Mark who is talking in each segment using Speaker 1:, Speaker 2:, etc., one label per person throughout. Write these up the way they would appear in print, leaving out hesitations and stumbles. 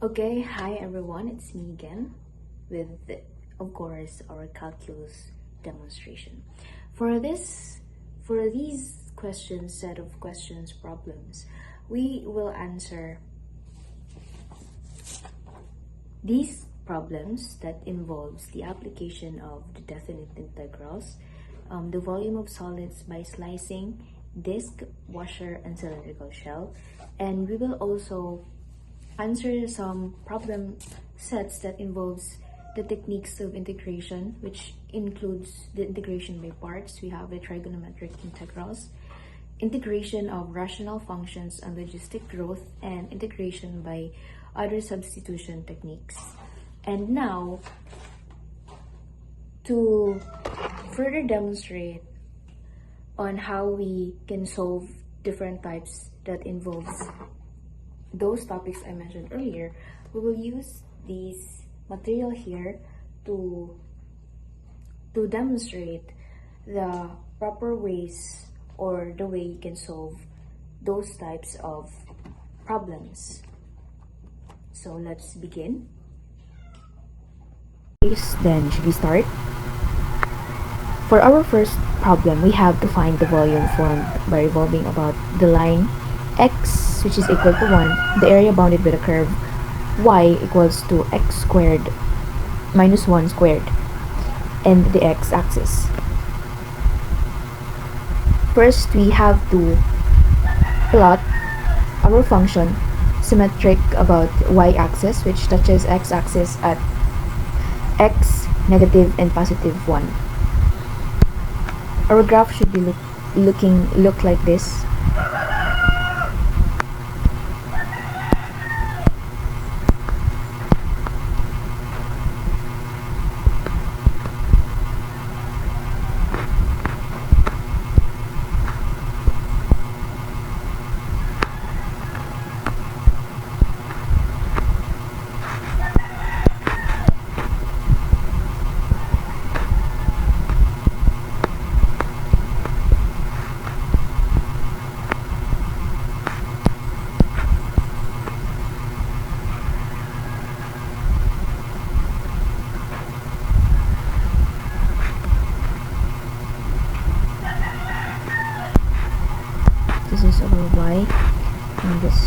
Speaker 1: Okay, hi everyone, it's me again with, of course, our calculus demonstration. For these questions, set of questions, problems, we will answer these problems that involves the application of the definite integrals, the volume of solids by slicing, disc, washer, and cylindrical shell, and we will also answer some problem sets that involves the techniques of integration, which includes the integration by parts. We have the trigonometric integrals, integration of rational functions and logistic growth, and integration by other substitution techniques. And now, to further demonstrate on how we can solve different types that involves those topics I mentioned earlier, we will use this material here to demonstrate the proper ways or the way you can solve those types of problems. So let's begin. Then should we start? For our first problem, we have to find the volume formed by revolving about the line x, which is equal to 1, the area bounded by the curve y equals to x squared minus 1 squared, and the x-axis. First, we have to plot our function symmetric about y-axis, which touches x-axis at x, negative, and positive 1. Our graph should be look like this. This is our y, and this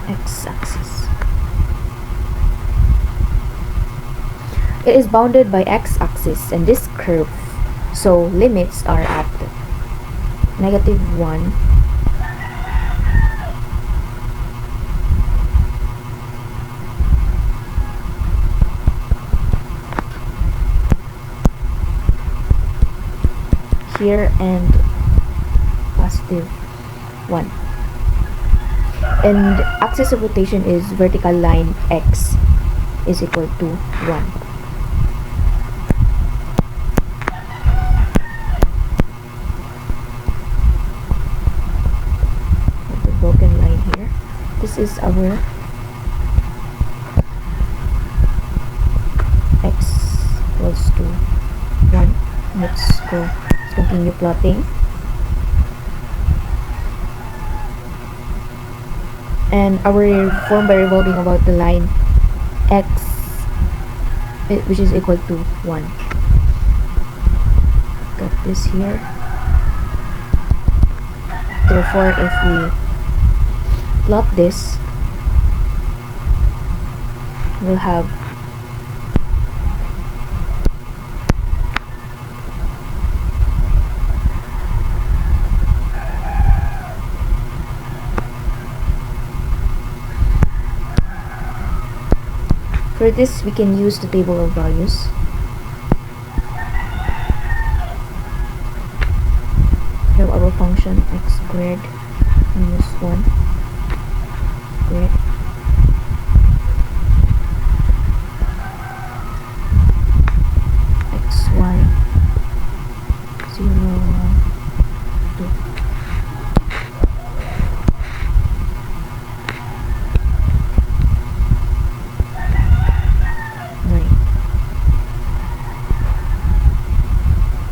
Speaker 1: x-axis. It is bounded by x-axis and this curve, so limits are at negative 1 here and positive 1, and axis of rotation is vertical line x is equal to 1. The broken line here. This is our x equals to 1. Let's continue plotting. And our form by revolving about the line x, which is equal to 1. Got this here. Therefore, if we plot this, we'll have for this, we can use the table of values. We have our function x squared minus 1 squared xy 0, 1, 2.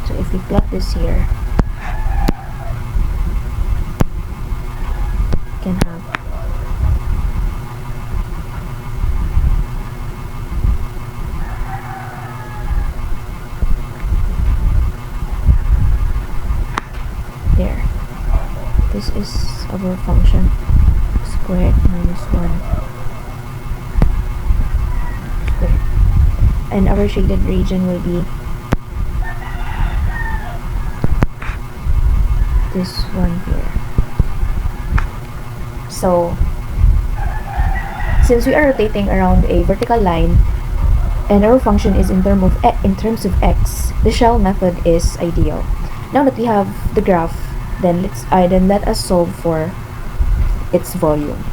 Speaker 1: So if we plot this here, can have. There. This is our function. Squared minus 1 squared. And our shaded region will be this one here. So, since we are rotating around a vertical line and our function is in terms of x, the shell method is ideal. Now that we have the graph, then let us solve for its volume.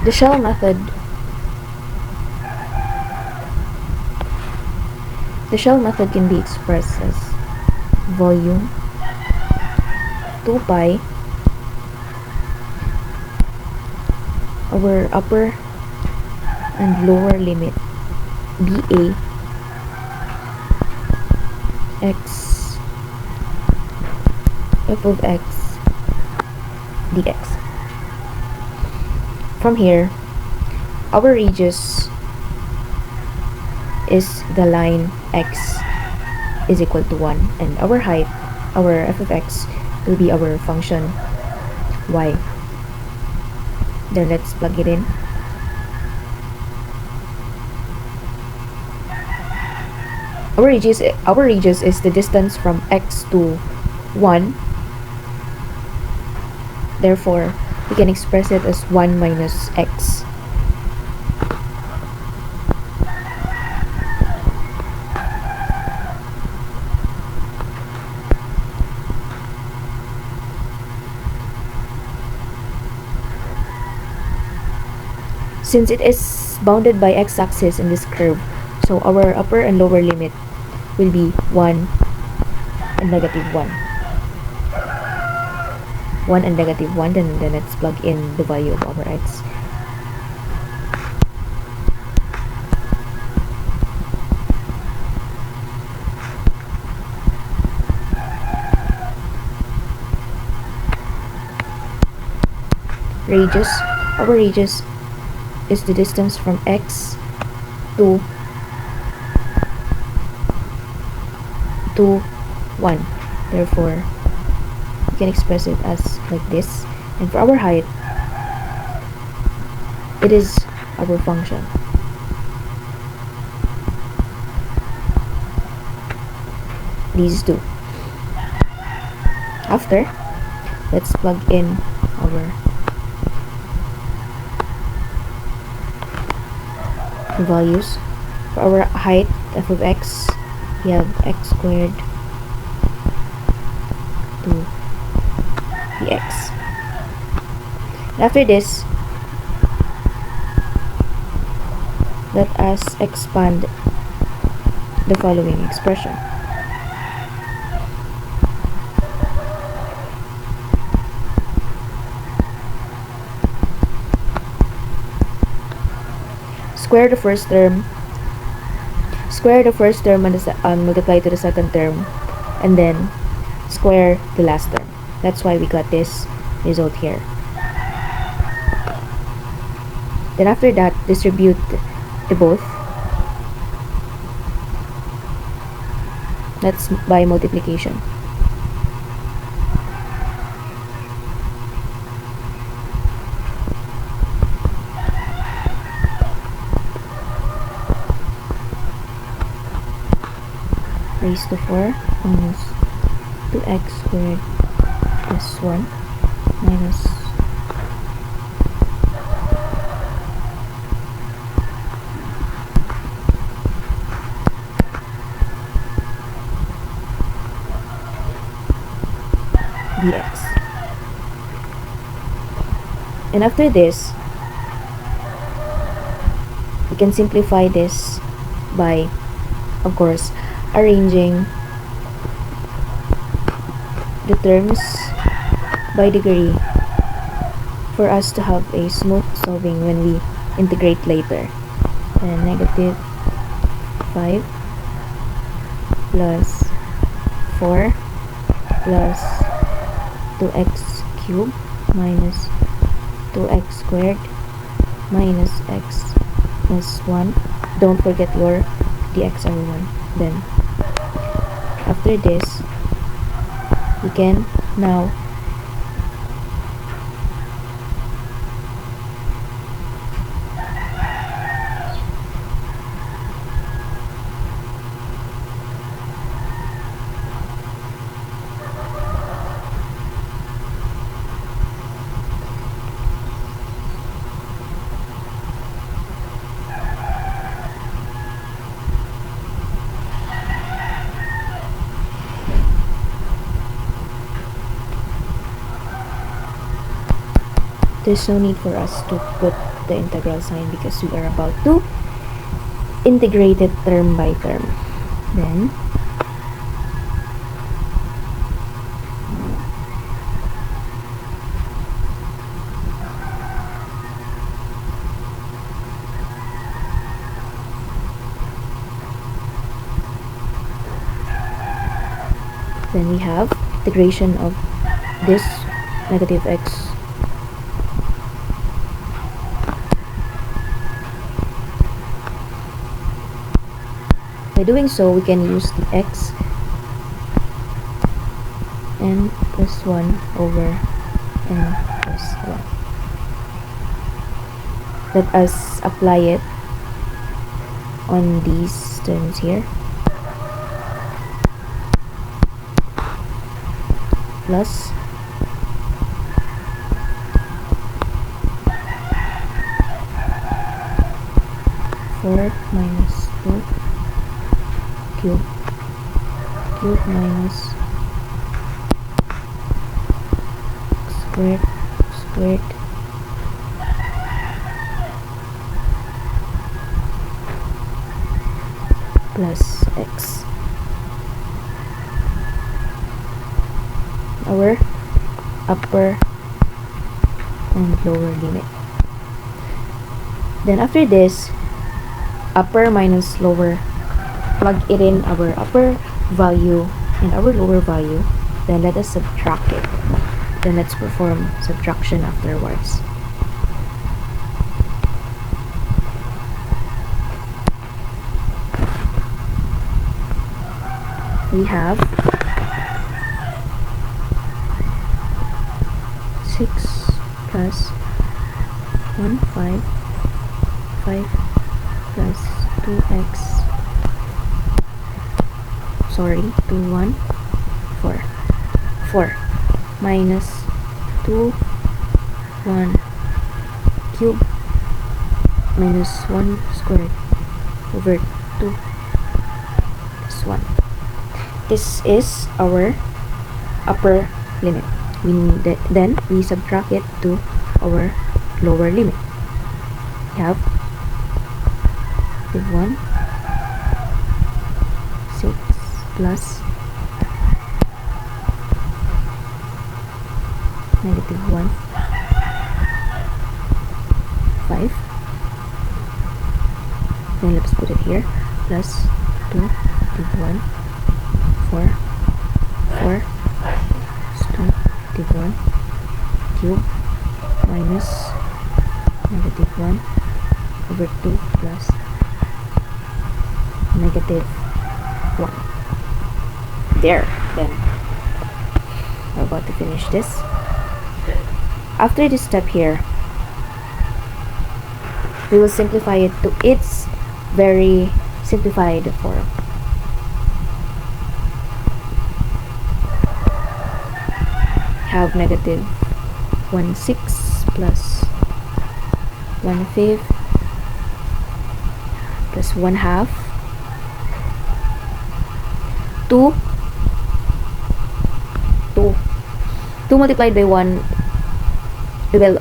Speaker 1: The shell method can be expressed as volume 2 pi our upper and lower limit BA x f of x dx. From here, our radius is the line x is equal to 1, and our height, our f of x, will be our function y. Then let's plug it in. Our radius is the distance from x to 1. Therefore, we can express it as 1 minus x. Since it is bounded by x-axis in this curve, so our upper and lower limit will be 1 and negative 1. 1 and negative 1, then let's plug in the value of our x. Our radius is the distance from x to 1. Therefore, we can express it as like this. And for our height, it is our function. These two. After, let's plug in our values. For our height, f of x, we have x squared to dx. After this, let us expand the following expression. Square the first term and multiply to the second term, and then square the last term. That's why we got this result here. Then after that, distribute the both. That's by multiplication. Raised to 4 minus 2x squared plus 1 minus dx. And after this, we can simplify this by, of course, arranging the terms by degree for us to have a smooth solving when we integrate later. And negative 5 plus 4 plus 2x cubed minus 2x squared minus x plus 1. Don't forget your dx over 1. Then after this, we can now there's no need for us to put the integral sign because we are about to integrate it term by term. Then we have integration of this negative x by doing so. We can use the x n plus 1 over n plus 1. Let us apply it on these terms here. Plus 4 minus 2 cube minus squared plus x. Our upper and lower limit. Then after this, upper minus lower, plug it in our upper value and our lower value. Then let us subtract it. Then let's perform subtraction afterwards. We have 6 plus 1 5 plus 2x 2 1 4 minus 2 1 cube minus 1 squared over 2 plus 1. This is our upper limit. Then we subtract it to our lower limit. We have 1 6 plus negative 1 5. Then let's put it here. Plus 2 negative 1 4 2 negative 1 cube minus negative 1 over 2 plus negative 1. There. Then we're about to finish this. After this step here, we will simplify it to its very simplified form. Have negative 1 6 plus 1 5 plus 1 half 2 multiplied by 1, we will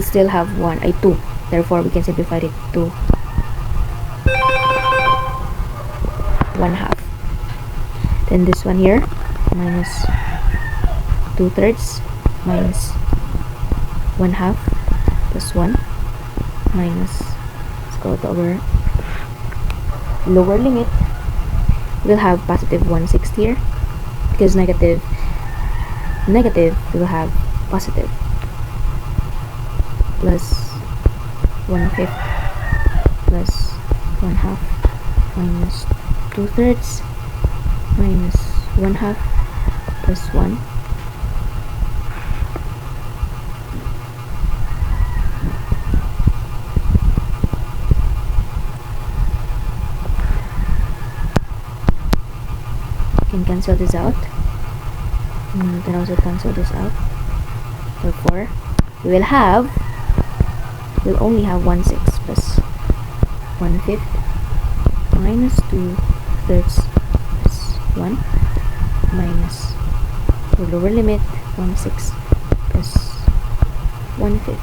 Speaker 1: still have 2. Therefore we can simplify it to 1 half. Then this one here, minus 2/3 minus 1 half plus 1 minus, let's go to our lower limit, we'll have positive 1/6 here, because negative will have positive, plus 1/5 plus 1/2 minus 2/3 minus 1/2 plus 1. You can cancel this out. You can also cancel this out. Therefore, we'll only have 1/6 plus 1/5 minus 2/3 plus 1 minus the lower limit 1/6 plus 1/5.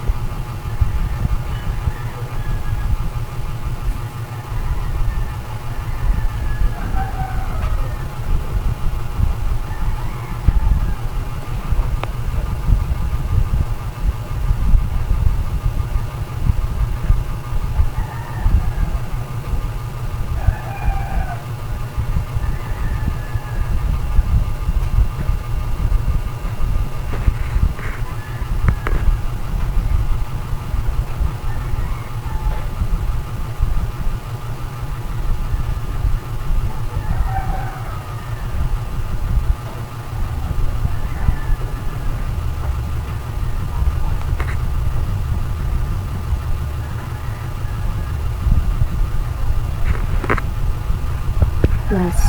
Speaker 1: Plus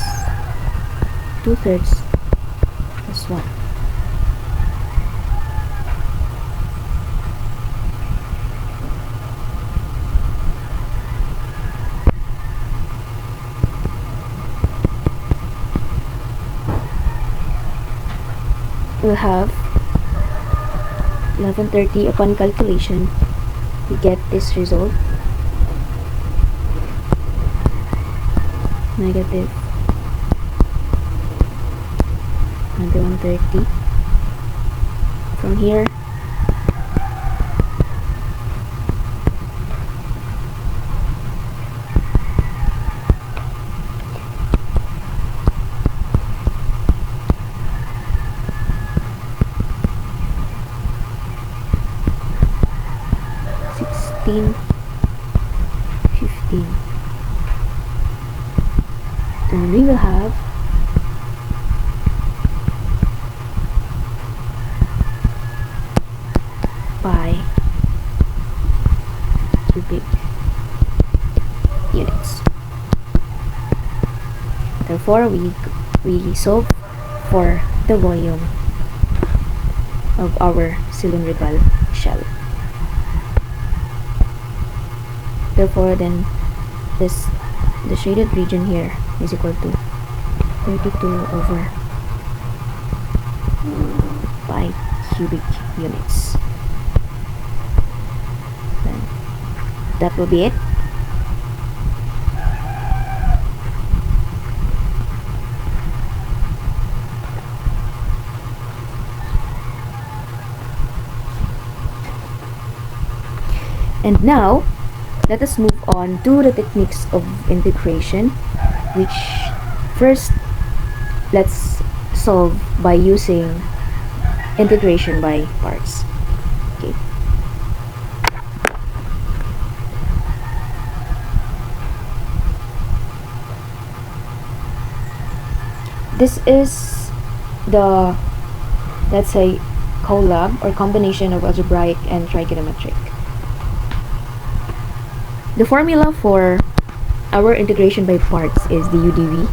Speaker 1: 2/3 plus 1. We'll have 1130. Upon calculation, we get this result: negative 130. From here, $16.15. Then we will have by cubic units. Therefore, we solve for the volume of our cylindrical shell. Therefore, then the shaded region here is equal to 32 over pi cubic units. Then that will be it. And now, let us move on to the techniques of integration, which first, let's solve by using integration by parts. Okay. This is the, let's say, collab or combination of algebraic and trigonometric. The formula for our integration by parts is the UDV.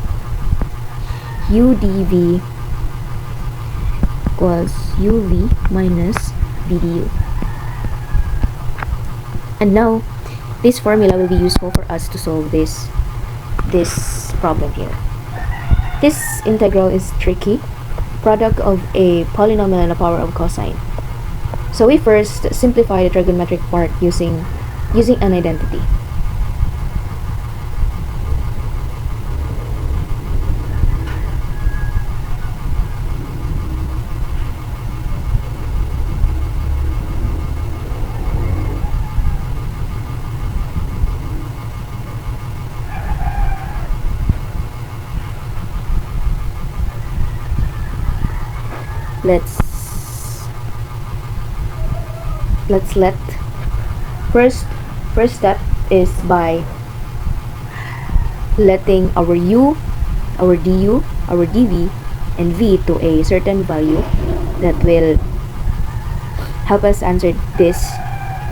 Speaker 1: UDV equals UV minus VDU. And now, this formula will be useful for us to solve this problem here. This integral is tricky, product of a polynomial and a power of cosine. So we first simplify the trigonometric part using an identity. let's let first step is by letting our u, our du, our dv, and v to a certain value that will help us answer this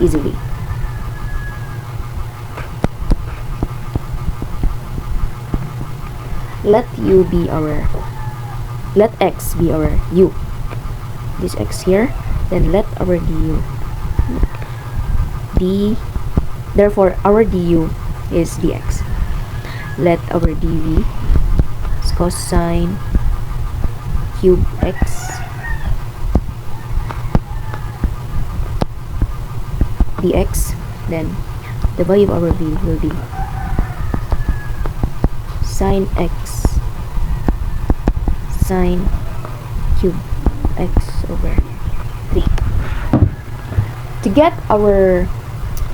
Speaker 1: easily. Let x be our u, this x here, then let our du therefore our du is dx. Let our dv is cosine cube x dx, then the value of our v will be sine x sine cube x over 3. To get our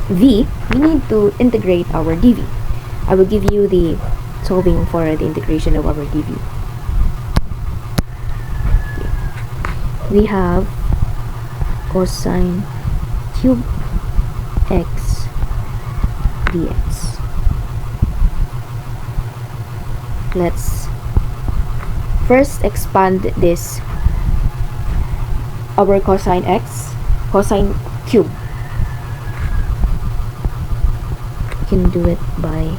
Speaker 1: v, we need to integrate our dv. I will give you the solving for the integration of our dv. We have cosine cube x dx. Let's first expand this, our cosine x, cosine cube. Can do it by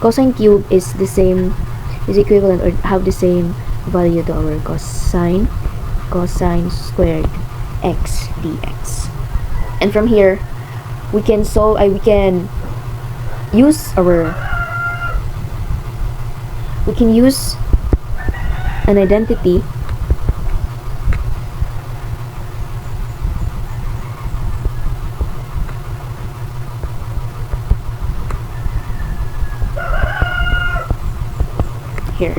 Speaker 1: cosine cube is the same, is equivalent or have the same value to our cosine squared x dx. And from here we can solve, we can use an identity here.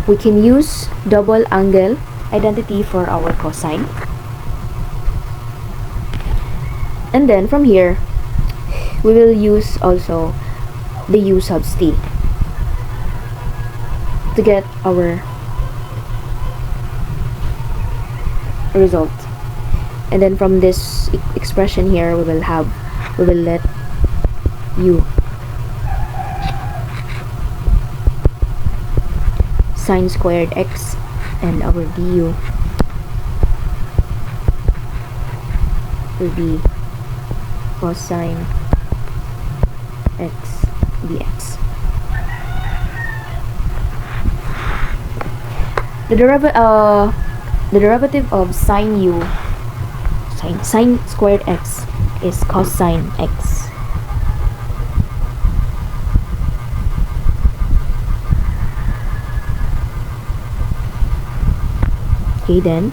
Speaker 1: We can use double angle identity for our cosine. And then from here, we will use also the u sub t to get our result. And then from this expression here, we will let u sine squared x, and our du will be cosine x dx. The derivative of sine squared x is cosine x. Okay, then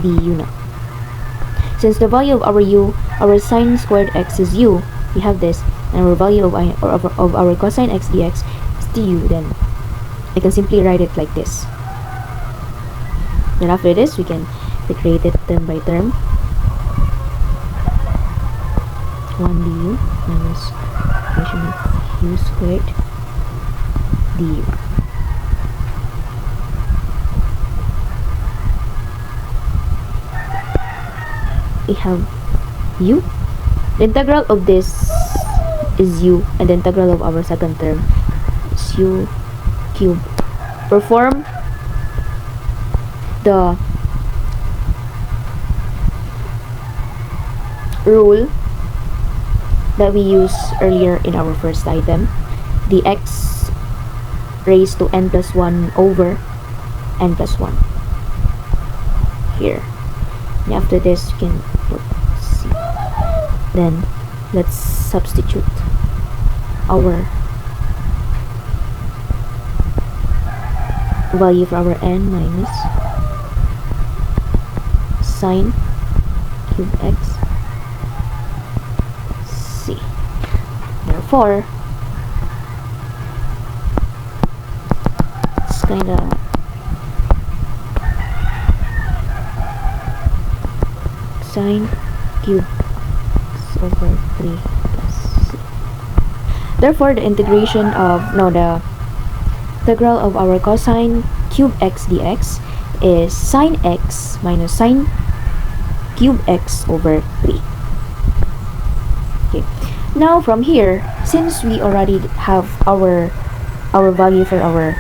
Speaker 1: du now. Since the value of our sine squared x is u, we have this, and our value of our cosine x dx is du, then I can simply write it like this. Then after this, we can integrate it term by term. 1 du minus equation of u squared du. We have u. The integral of this is u, and the integral of our second term is u cubed. Perform the rule that we used earlier in our first item, the x raised to n plus 1 over n plus 1 here. And after this, you can put c. Then let's substitute our value for our n minus sine cube x c. Therefore, kind of sine cube x over 3 plus c. Therefore, the integration of, no, the integral of our cosine cube x dx is sine x minus sine cube x over 3. Okay. Now from here, since we already have our value for our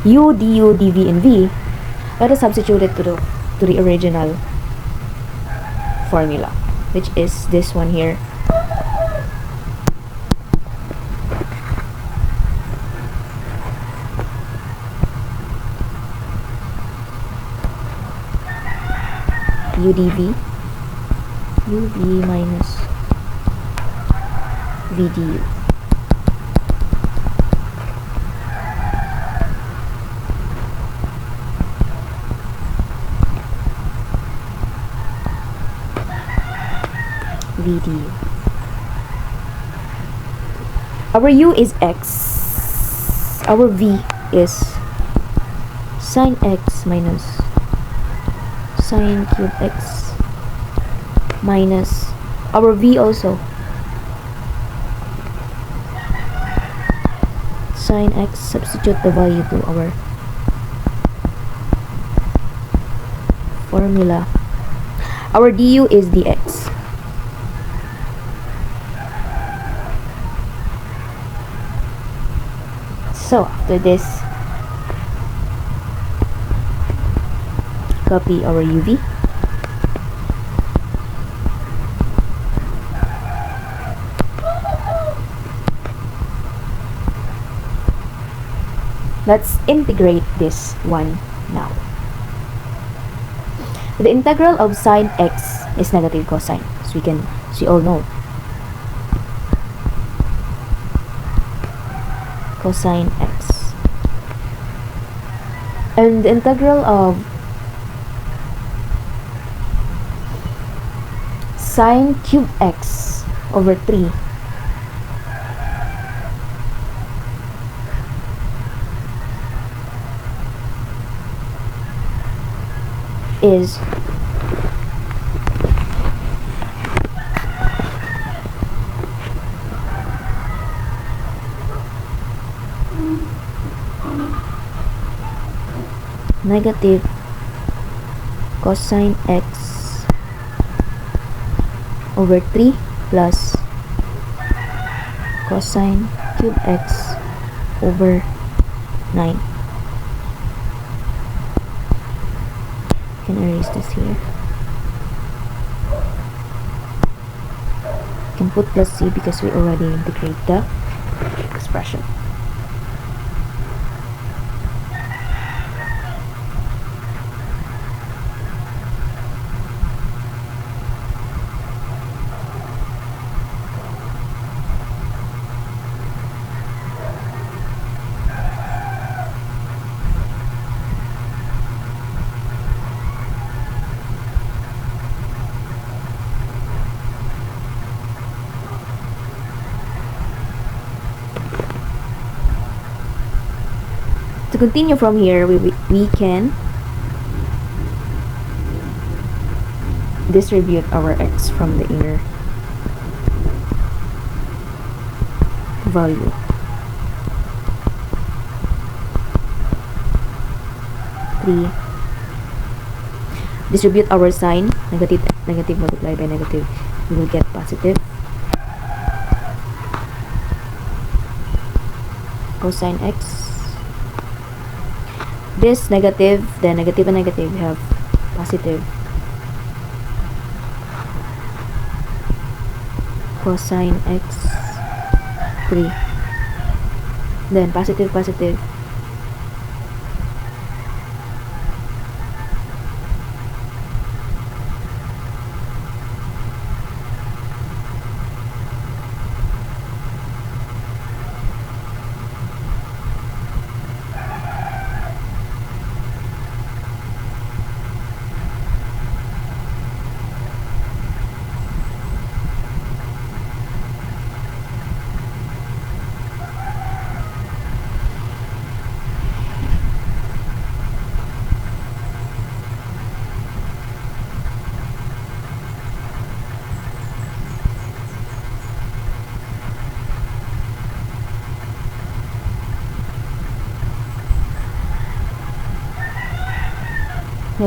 Speaker 1: u, du, dv, and v, let us substitute it to the original formula, which is this one here. u dv, uv minus v du. v du. Our u is x. Our v is sine x minus sine cube x minus our v also sine x. Substitute the value to our formula. Our du is dx. So after this, copy our uv, let's integrate this one now. The integral of sine x is negative cosine, as we all know. Cosine x, and the integral of sine cube x over 3 is negative cosine x over 3 plus cosine cube x over 9. Can erase this here. Can put plus c because we already integrate the expression. To continue from here, we can distribute our x from the inner value. 3. Distribute our sign, negative multiplied by negative, we will get positive. Cosine x. This negative, then negative and negative, we have positive. Cosine x 3. Then positive.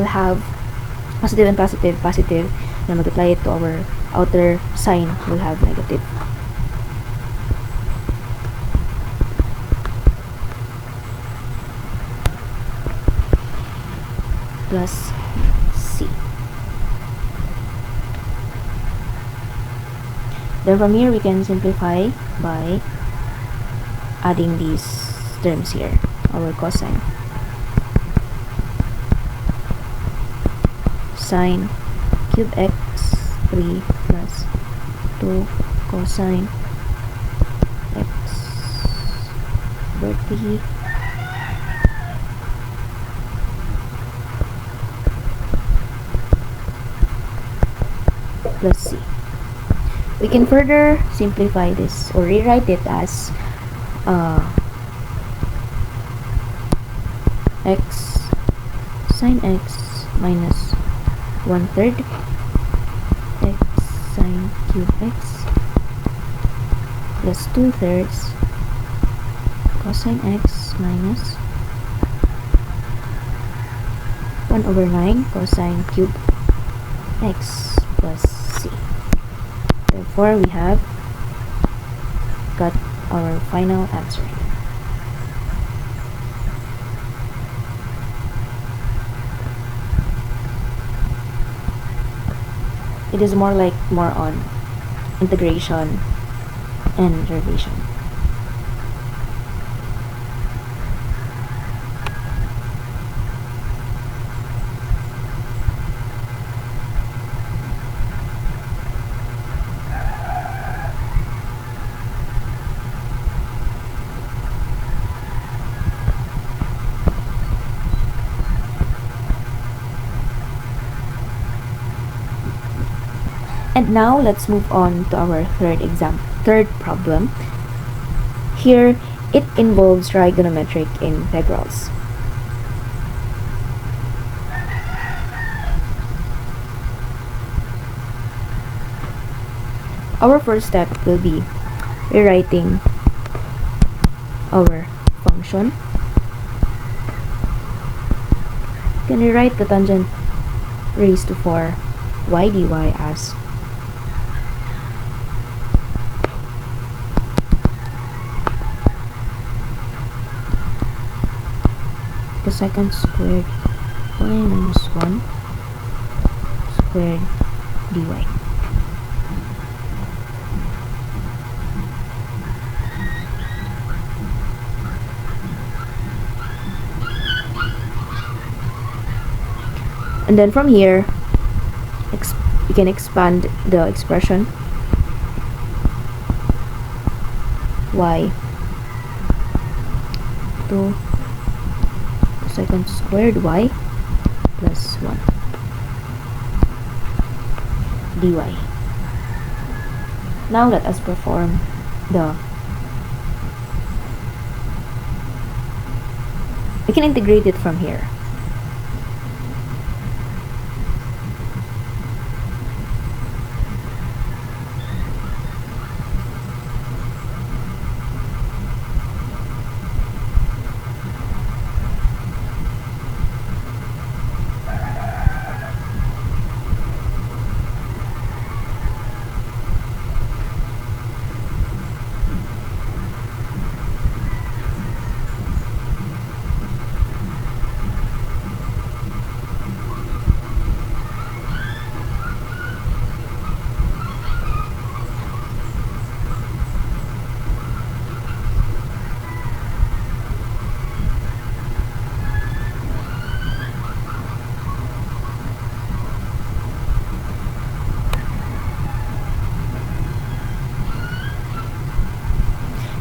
Speaker 1: will have positive and positive, positive, then multiply it to our outer sign, will have negative. Plus C. Then from here, we can simplify by adding these terms here, our cosine. Sine cube x 3 plus 2 cosine x over 3 plus c. We can further simplify this or rewrite it as x sine x minus 1/3 x sine cube x plus 2/3 cosine x minus 1/9 cosine cube x plus c. Therefore, we have got our final answer. It is more on integration and derivation. And now let's move on to our third problem. Here, it involves trigonometric integrals. Our first step will be rewriting our function. You can rewrite the tangent raised to 4 y dy as cosecant squared y minus 1 squared dy. And then from here, you can expand the expression y to cosecant squared y plus 1 dy. Now let us perform we can integrate it from here.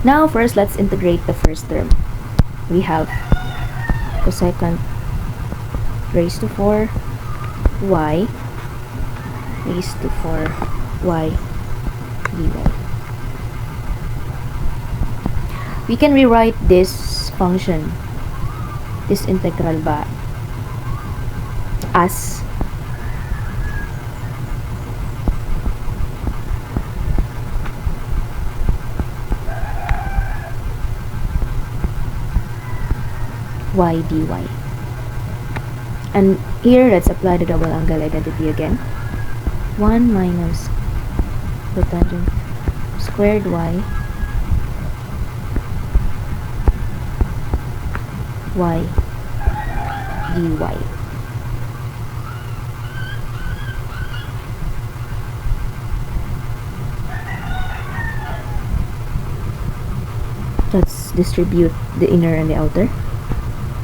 Speaker 1: Now first, let's integrate the first term. We have cosecant raised to 4 y raised to 4 y dy. We can rewrite this function, this integral as y dy. And here, let's apply the double angle identity again. 1 minus cotangent squared y dy. Let's distribute the inner and the outer.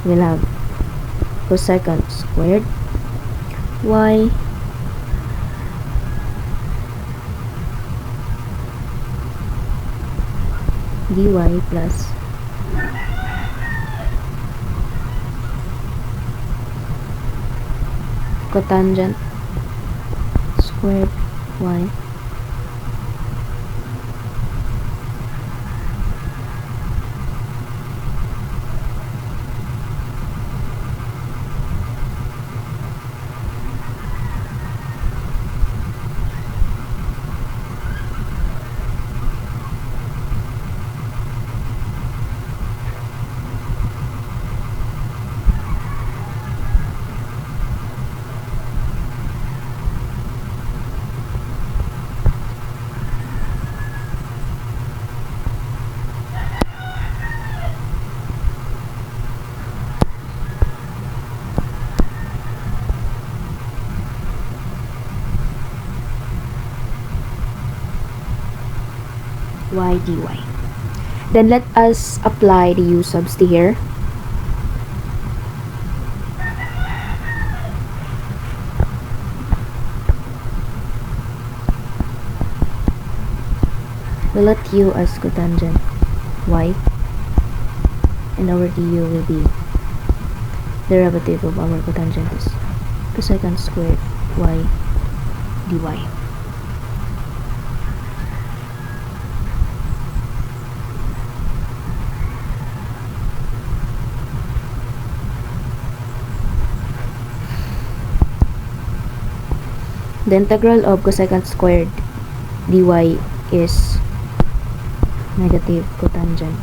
Speaker 1: We'll have cosecant squared y dy plus cotangent squared y dy. Then let us apply the u subs to here. We'll let u as cotangent y, and our du will be derivative of our cotangent is cosecant squared y dy. The integral of cosecant squared dy is negative cotangent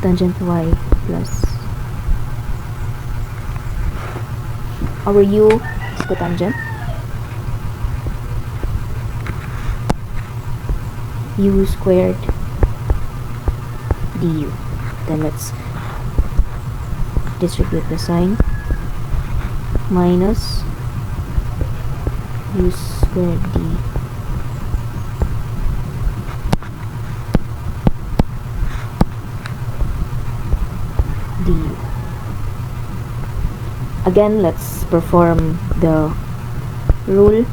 Speaker 1: tangent y plus our u is cotangent u squared du. Then let's distribute the sign. Minus u squared du again. Let's perform the rule.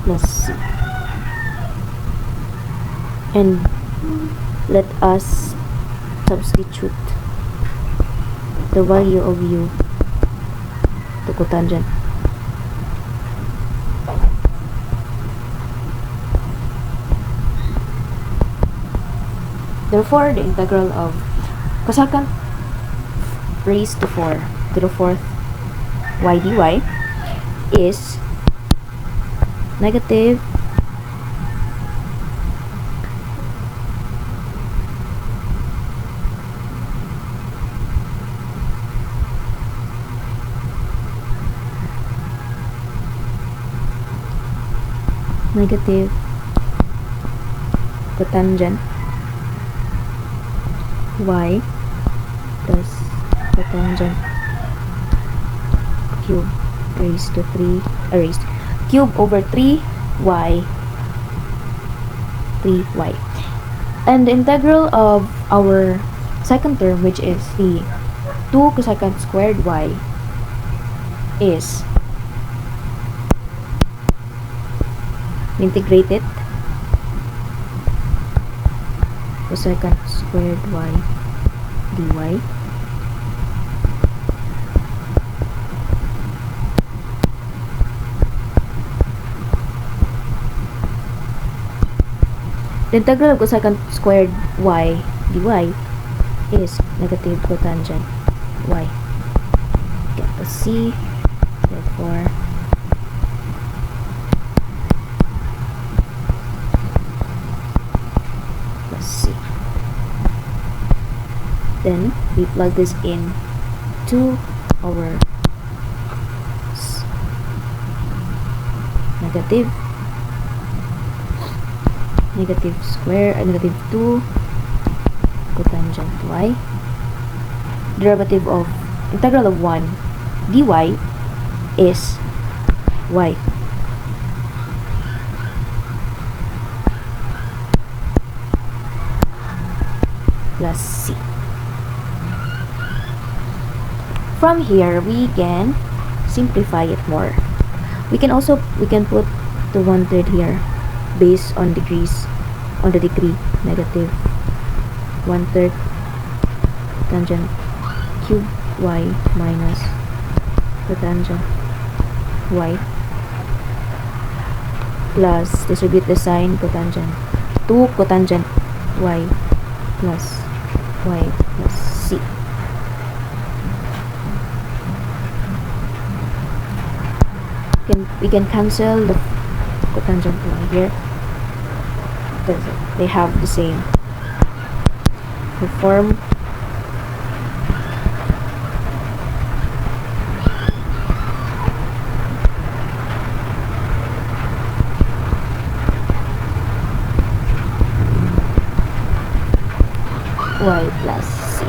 Speaker 1: Plus c, and let us substitute the value of u to cotangent. Therefore, the integral of cosecant raised to 4 to the 4th y dy is negative cotangent y plus cotangent cube raised to 3 raised cube over 3y and the integral of our second term, which is the 2 cosecant squared y, is integrated cosecant squared y dy the integral of cosecant squared y dy is negative cotangent y. Get the c, therefore Then we plug this in to our negative square, negative 2 cotangent y. Derivative of integral of 1 dy is y. Plus c. From here, we can simplify it more. We can put the 1/3 here based on degrees, on the degree, negative 1/3 tangent cube y minus cotangent y plus distribute the sign cotangent 2 cotangent y plus y plus c. We can cancel the cotangent y here because they have the same form. Y plus c.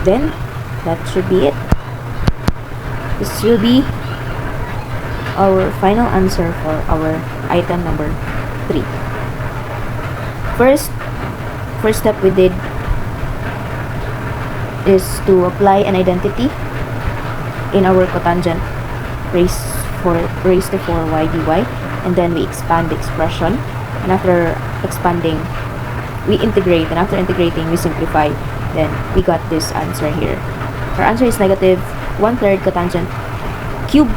Speaker 1: Then that should be it. This will be our final answer for our item number 3. First step we did is to apply an identity in our cotangent raised to 4y dy, and then we expand the expression, and after expanding we integrate, and after integrating we simplify. Then we got this answer here. Our answer is negative 1/3 cotangent cube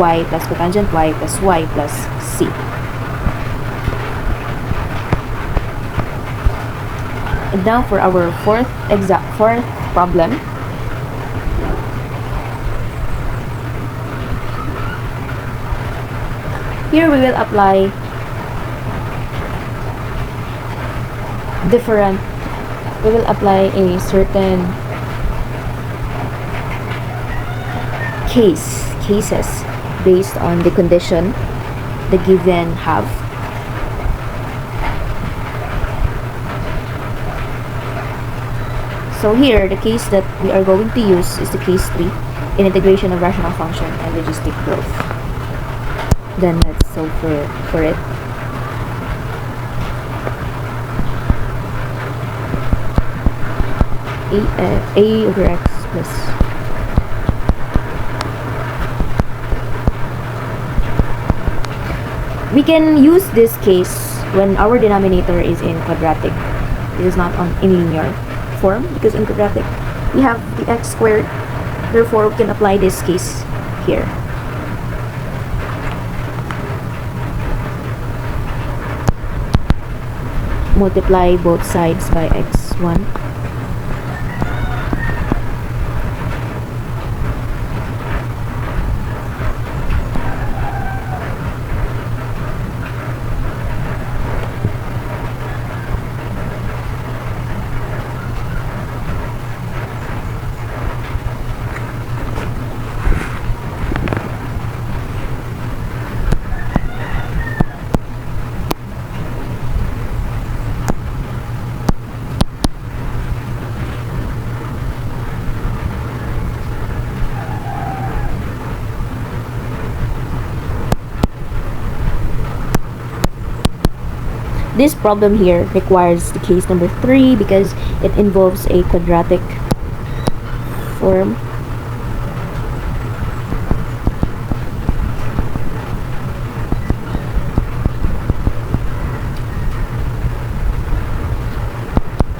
Speaker 1: y plus cotangent y plus y plus c. And now for our fourth problem. Here we will apply a certain cases based on the condition the given have. So here, the case that we are going to use is the case 3, in integration of rational function and logistic growth. Then let's solve for it. A over x plus we can use this case when our denominator is in quadratic. It is not in linear form, because in quadratic we have the x squared. Therefore, we can apply this case here. Multiply both sides by x1. This problem here requires the case number 3 because it involves a quadratic form.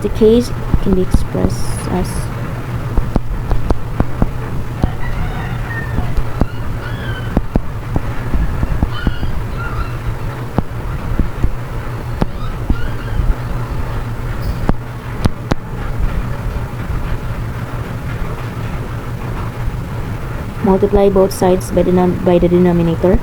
Speaker 1: The case can be expressed as multiply both sides by the denominator.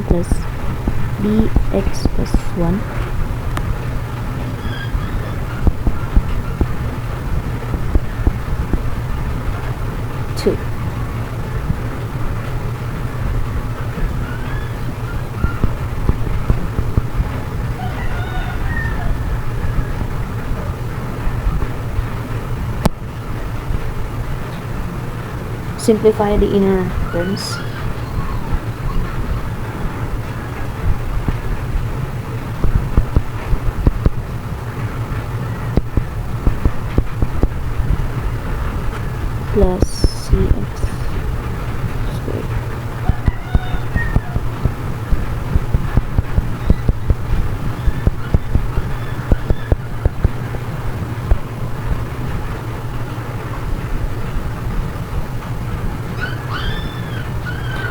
Speaker 1: plus bx plus 1 2. Simplify the inner terms. Plus cx squared.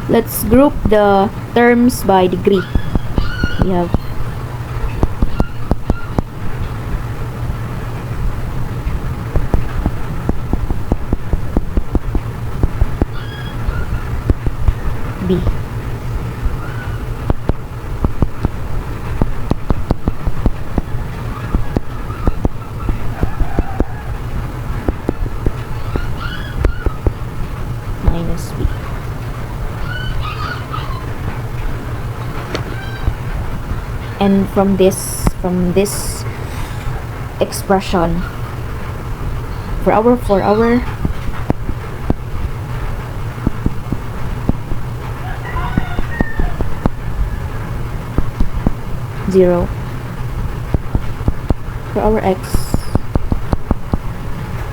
Speaker 1: Let's group the terms by degree. We have B. Minus B. And from this expression, for our 0, for our x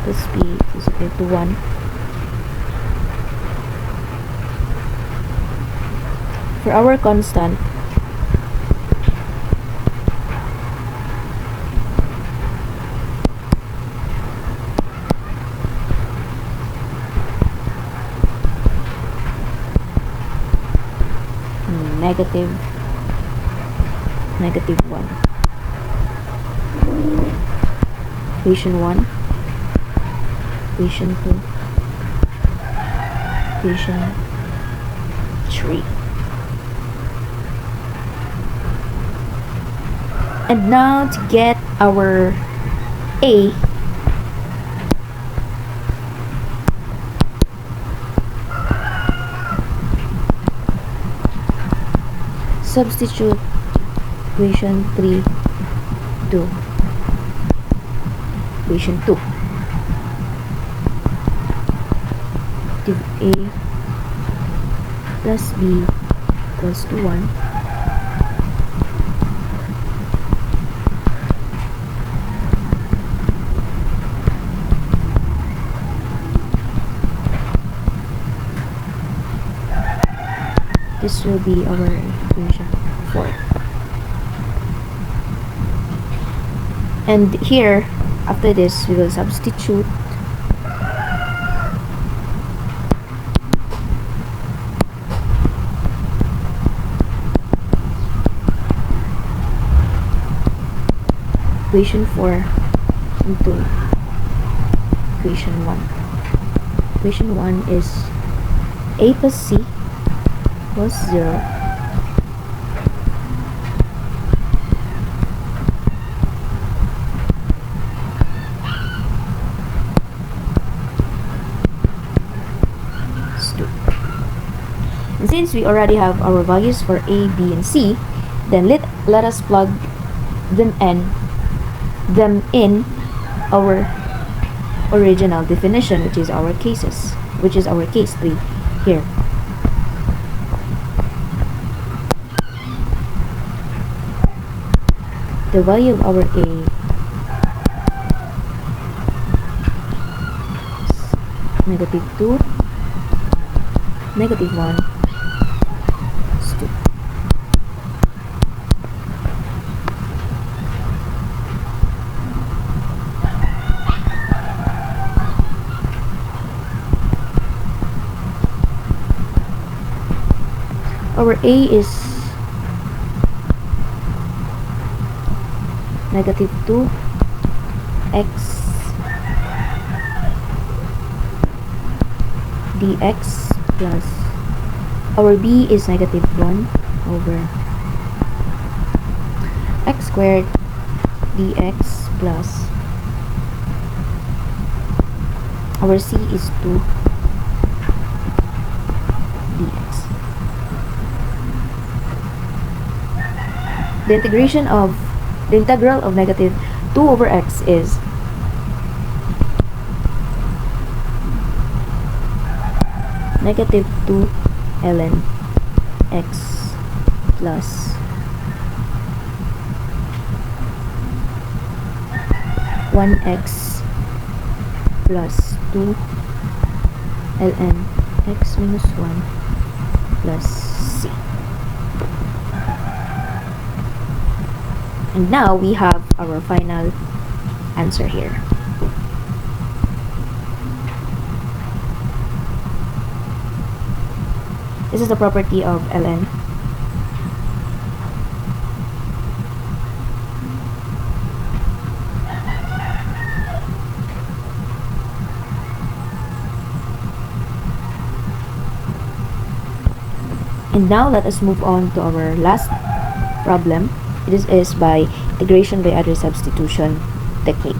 Speaker 1: plus b is equal to 1, for our constant negative 1, equation 1, equation 2, equation 3. And now to get our A, substitute equation 3 to equation 2. Give A plus B equals to 1. This will be our equation 4. And here, after this, we will substitute equation 4 into equation 1. Equation 1 is A plus C plus 0 is 2. And since we already have our values for A, B, and C, then let us plug them in our original definition, which is our case 3 here. The value of our A is -2, -1 is 2. Our A is -2 x dx plus our B is -1 over x squared dx plus our c is 2 dx. The integral of negative 2 over x is negative 2 ln x plus 1x plus 2 ln x minus 1 plus c. And now we have our final answer here. This is the property of ln. And now let us move on to our last problem. This is by integration by other substitution technique.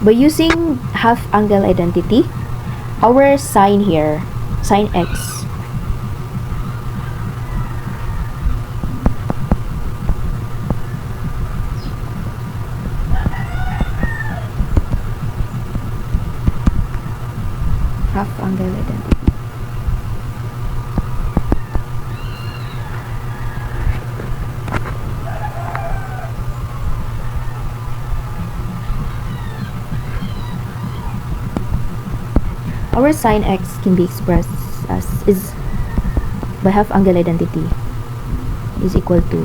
Speaker 1: By using half angle identity, our sign here, sine x, half angle identity. Our sine x can be expressed as is by half angle identity is equal to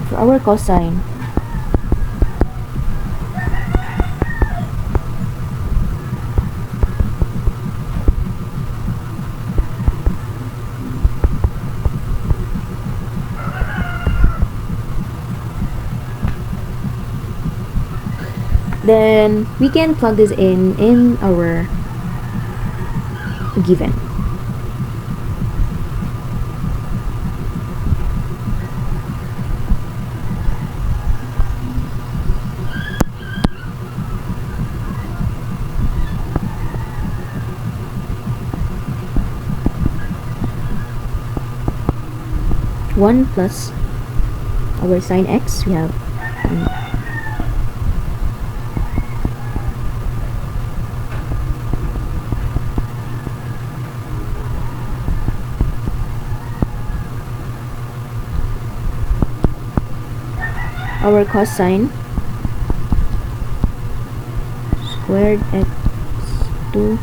Speaker 1: for our cosine then we can plug this in our given. One plus our sine x, we have our cosine squared x 2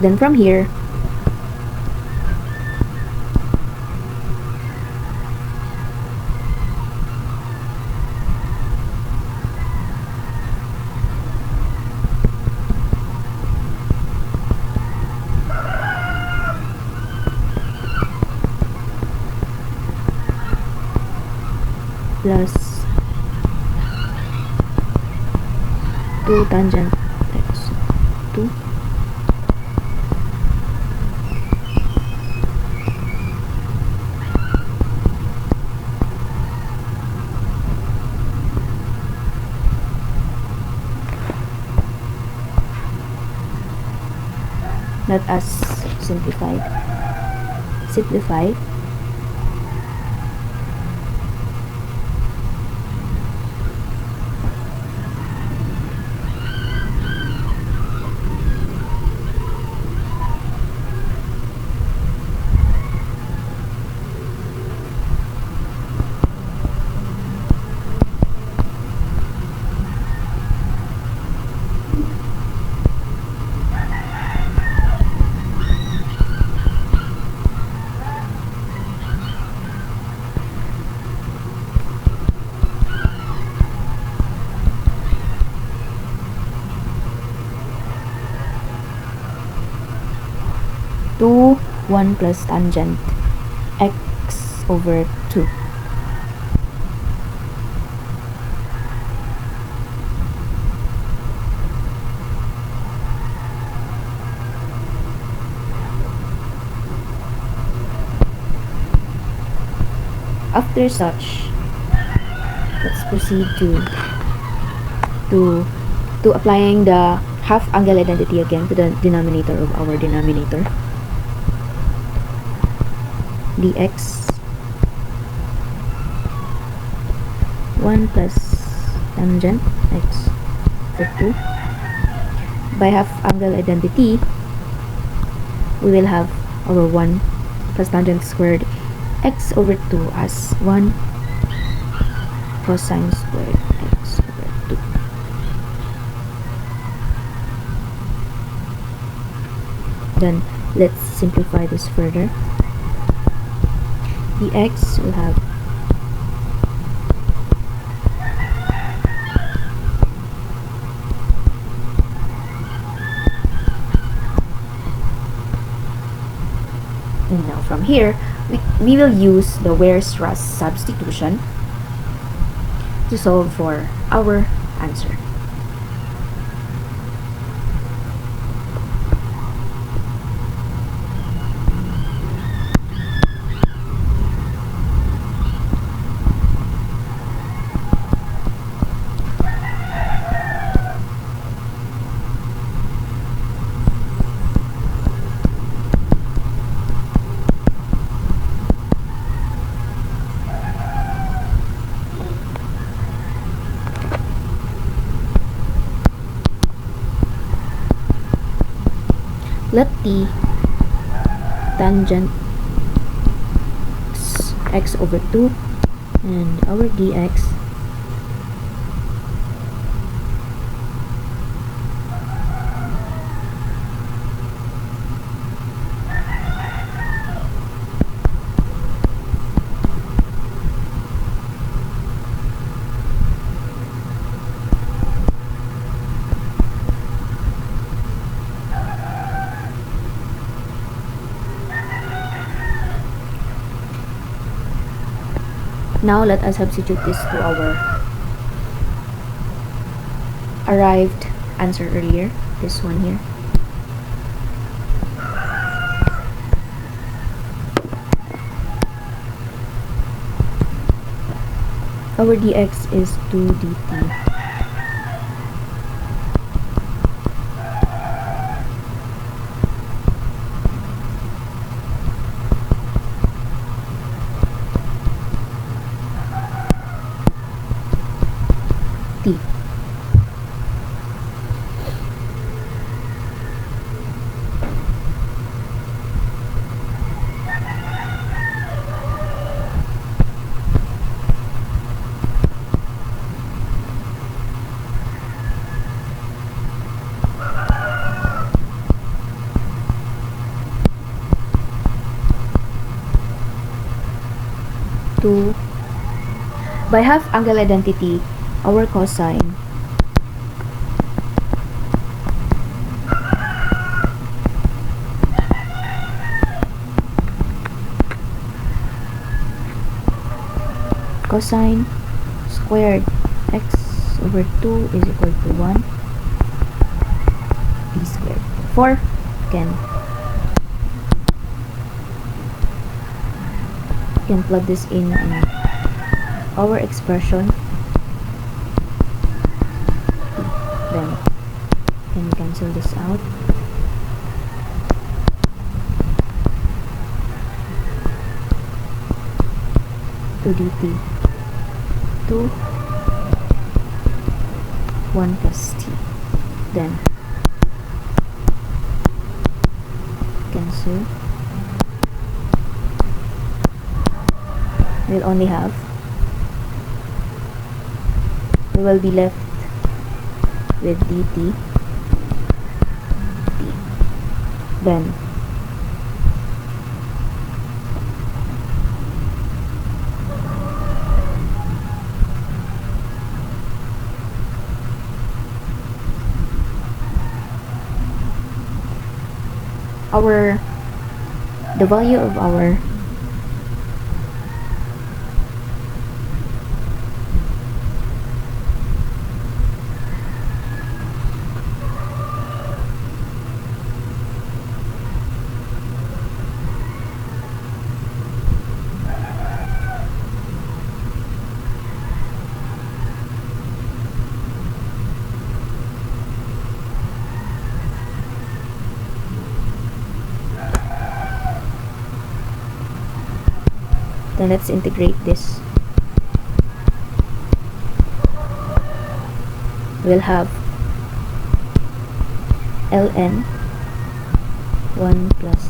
Speaker 1: then from here plus 2 tangent x 2 let us simplify. simplify. To 1 plus tangent x over 2. After such, let's proceed to applying the half angle identity again to the denominator of our denominator. Dx 1 plus tangent x over 2. By half angle identity, we will have our 1 plus tangent squared x over 2 as 1 cosine squared x over 2. Then let's simplify this further. Dx will have and now from here we will use the Weierstrass substitution to solve for our answer. Let the tangent x over 2 and our dx Now let us substitute this to our arrived answer earlier, this one here. Our dx is 2 dt. By half angle identity, our cosine squared x over 2 is equal to 1 b squared. Therefore, can plug this in our expression, then can cancel this out. to dt to 1 plus t. Then cancel. We will be left with dt t. Then the value of our then let's integrate this. We'll have ln 1 plus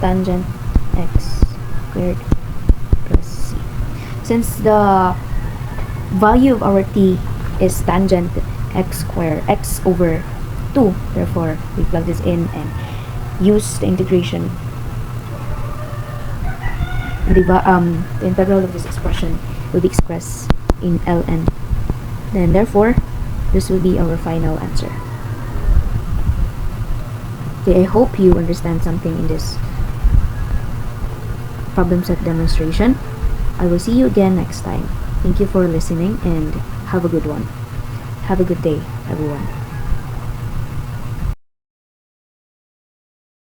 Speaker 1: tangent x squared plus c. Since the value of our t is tangent x squared, x over 2, therefore we plug this in and use the integration. The integral of this expression will be expressed in ln. Then therefore, this will be our final answer. Okay, I hope you understand something in this problem set demonstration. I will see you again next time. Thank you for listening and have a good one. Have a good day, everyone.